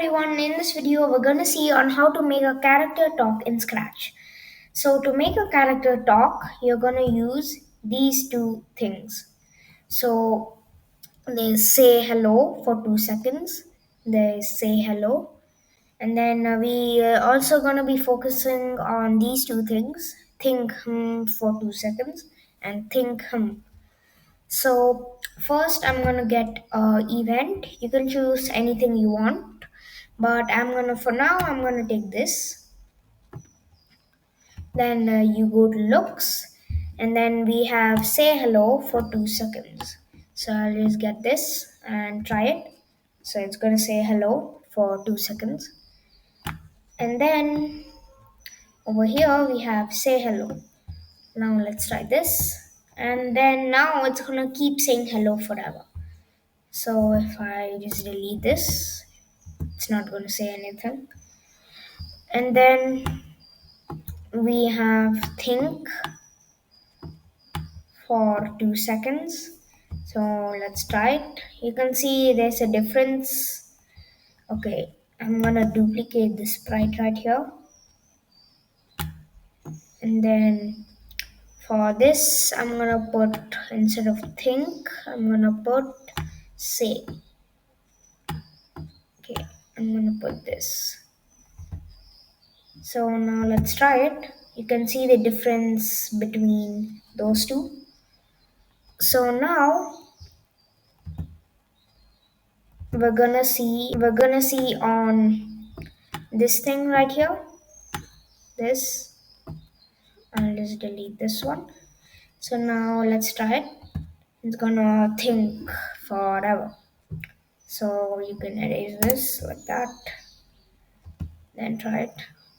everyone, in this video we're going to see on how to make a character talk in Scratch. So to make a character talk, you're going to use these two things. So there's say hello for 2 seconds, there's say hello, and then we also going to be focusing on these two things, think for 2 seconds and think So first I'm gonna get a event. You can choose anything you want, but for now I'm gonna take this. Then you go to looks, and then we have say hello for 2 seconds. So I'll just get this and try it. So it's gonna say hello for 2 seconds, and then over here we have say hello. Now let's try this, and then now it's gonna keep saying hello forever. So if I just delete this, it's not going to say anything. And then we have think for 2 seconds. So let's try it. You can see there's a difference. Okay, I'm going to duplicate this sprite right here. And then for this, I'm going to put, instead of think, I'm going to put say. Okay, I'm going to put this. So now let's try it. You can see the difference between those two. So now we're gonna see on this thing right here. This, I'll just delete this one. So now let's try it. It's gonna think forever. So you can erase this like that. Then try it.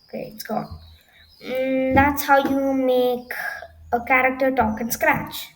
Okay, it's gone. That's how you make a character talk in Scratch.